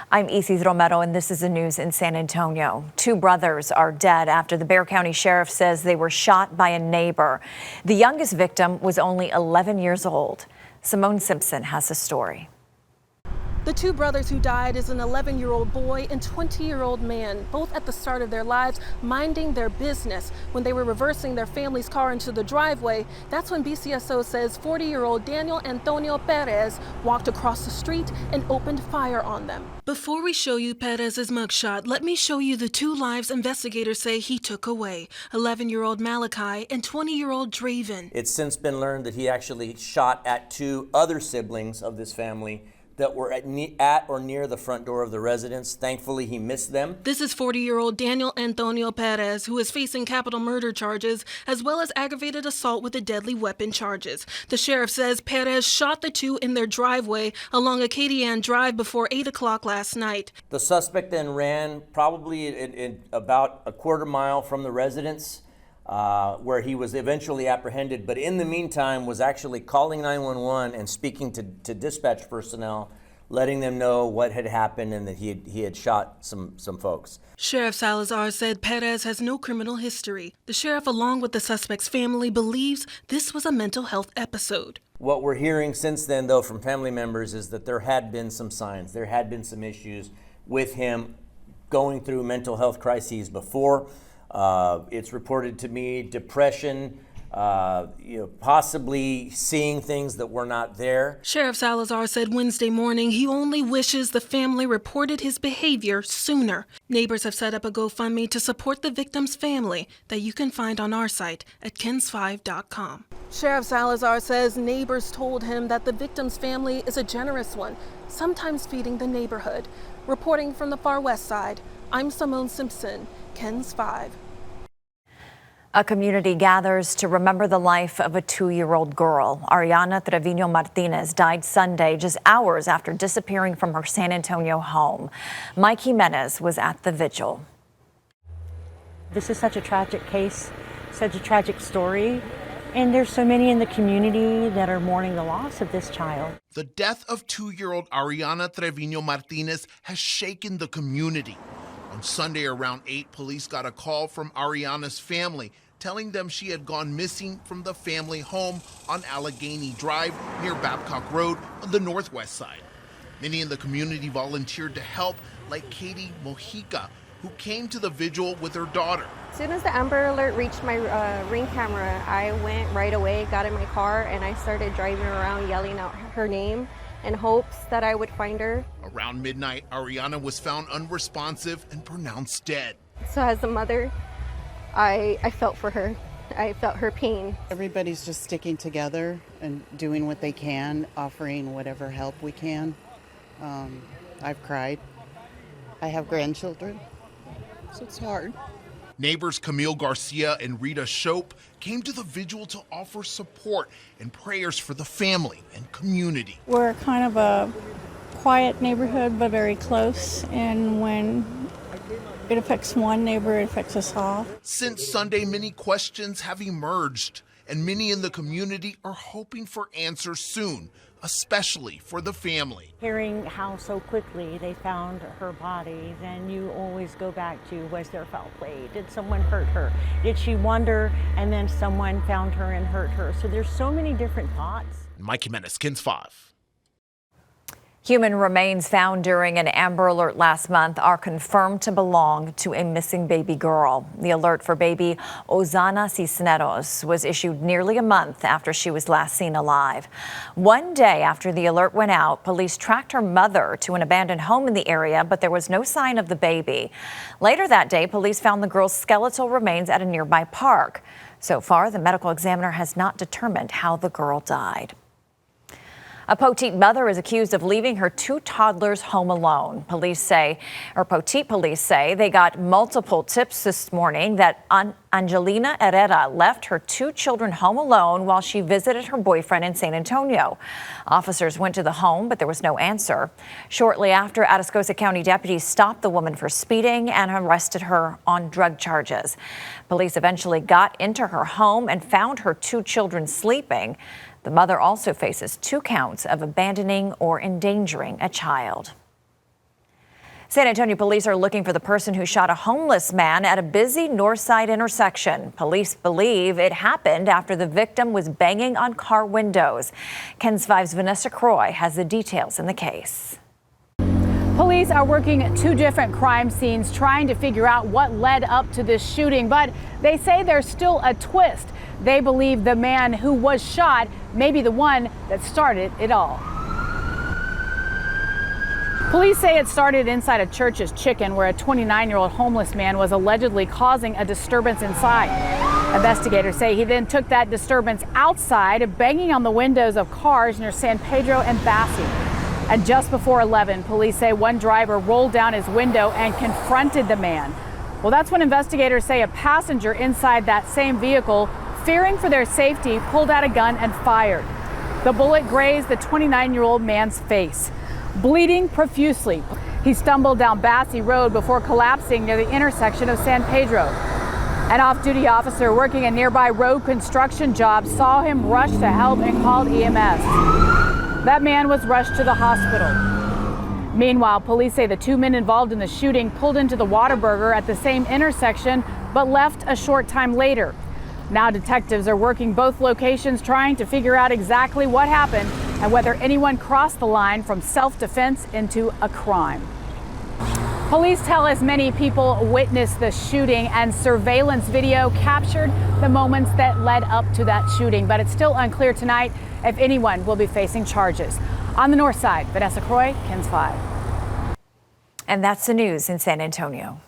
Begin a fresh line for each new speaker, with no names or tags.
I'm Isis Romero, and this is the news in San Antonio. Two brothers are dead after the Bexar County Sheriff says they were shot by a neighbor. The youngest victim was only 11 years old. Simone Simpson has the story.
The two brothers who died is an 11-year-old boy and 20-year-old man, both at the start of their lives minding their business. When they were reversing their family's car into the driveway, that's when BCSO says 40-year-old Daniel Antonio Perez walked across the street and opened fire on them. Before we show you Perez's mugshot, let me show you the two lives investigators say he took away, 11-year-old Malachi and 20-year-old Draven.
It's since been learned that he actually shot at two other siblings of this family that were at or near the front door of the residence. Thankfully, he missed them.
This is 40-year-old Daniel Antonio Perez, who is facing capital murder charges, as well as aggravated assault with a deadly weapon charges. The sheriff says Perez shot the two in their driveway along Acadian Drive before 8 o'clock last night.
The suspect then ran probably in about a quarter mile from the residence, where he was eventually apprehended, but in the meantime was actually calling 911 and speaking to dispatch personnel, letting them know what had happened and that he had shot some folks.
Sheriff Salazar said Perez has no criminal history. The sheriff, along with the suspect's family, believes this was a mental health episode.
What we're hearing since then, though, from family members is that there had been some signs, there had been some issues with him going through mental health crises before. It's reported to me depression, possibly seeing things that were not there.
Sheriff Salazar said Wednesday morning he only wishes the family reported his behavior sooner. Neighbors have set up a GoFundMe to support the victim's family that you can find on our site at kens5.com. Sheriff Salazar says neighbors told him that the victim's family is a generous one, sometimes feeding the neighborhood. Reporting from the far west side, I'm Simone Simpson, KENS 5.
A community gathers to remember the life of a 2-year-old girl. Ariana Trevino Martinez died Sunday, just hours after disappearing from her San Antonio home. Mike Jimenez was at the vigil.
This is such a tragic case, such a tragic story, and there's so many in the community that are mourning the loss of this child.
The death of 2-year-old Ariana Trevino Martinez has shaken the community. On Sunday around 8, police got a call from Ariana's family telling them she had gone missing from the family home on Allegheny Drive near Babcock Road on the northwest side. Many in the community volunteered to help, like Katie Mojica, who came to the vigil with her daughter.
As soon as the Amber Alert reached my Ring camera, I went right away, got in my car, and I started driving around yelling out her name in hopes that I would find her.
Around midnight, Ariana was found unresponsive and pronounced dead.
So as a mother, I felt for her. I felt her pain.
Everybody's just sticking together and doing what they can, offering whatever help we can. I've cried. I have grandchildren, so it's hard.
Neighbors Camille Garcia and Rita Shope came to the vigil to offer support and prayers for the family and community.
We're kind of a quiet neighborhood, but very close, and when it affects one neighbor, it affects us all.
Since Sunday, many questions have emerged, and many in the community are hoping for answers soon, especially for the family.
Hearing how so quickly they found her body, then you always go back to, was there foul play? Did someone hurt her? Did she wander and then someone found her and hurt her? So there's so many different thoughts.
Mike Jimenez, KENS 5.
Human remains found during an Amber Alert last month are confirmed to belong to a missing baby girl. The alert for baby Ozana Cisneros was issued nearly a month after she was last seen alive. One day after the alert went out, police tracked her mother to an abandoned home in the area, but there was no sign of the baby. Later that day, police found the girl's skeletal remains at a nearby park. So far, the medical examiner has not determined how the girl died. A Poteet mother is accused of leaving her 2 toddlers home alone. Poteet police say they got multiple tips this morning that Angelina Herrera left her 2 children home alone while she visited her boyfriend in San Antonio. Officers went to the home, but there was no answer. Shortly after, Atascosa County deputies stopped the woman for speeding and arrested her on drug charges. Police eventually got into her home and found her 2 children sleeping. The mother also faces 2 counts of abandoning or endangering a child. San Antonio police are looking for the person who shot a homeless man at a busy north side intersection. Police believe it happened after the victim was banging on car windows. KENS 5's Vanessa Croy has the details in the case.
Police are working at 2 different crime scenes trying to figure out what led up to this shooting, but they say there's still a twist. They believe the man who was shot may be the one that started it all. Police say it started inside a Church's Chicken, where a 29-year-old homeless man was allegedly causing a disturbance inside. Investigators say he then took that disturbance outside, banging on the windows of cars near San Pedro and Bassi. And just before 11, police say one driver rolled down his window and confronted the man. Well, that's when investigators say a passenger inside that same vehicle, fearing for their safety, pulled out a gun and fired. The bullet grazed the 29-year-old man's face, bleeding profusely. He stumbled down Bassi Road before collapsing near the intersection of San Pedro. An off-duty officer working a nearby road construction job saw him rush to help and called EMS. That man was rushed to the hospital. Meanwhile, police say the 2 men involved in the shooting pulled into the Whataburger at the same intersection, but left a short time later. Now detectives are working both locations trying to figure out exactly what happened and whether anyone crossed the line from self-defense into a crime. Police tell us many people witnessed the shooting, and surveillance video captured the moments that led up to that shooting, but it's still unclear tonight if anyone will be facing charges. On the north side, Vanessa Croy, KENS 5.
And that's the news in San Antonio.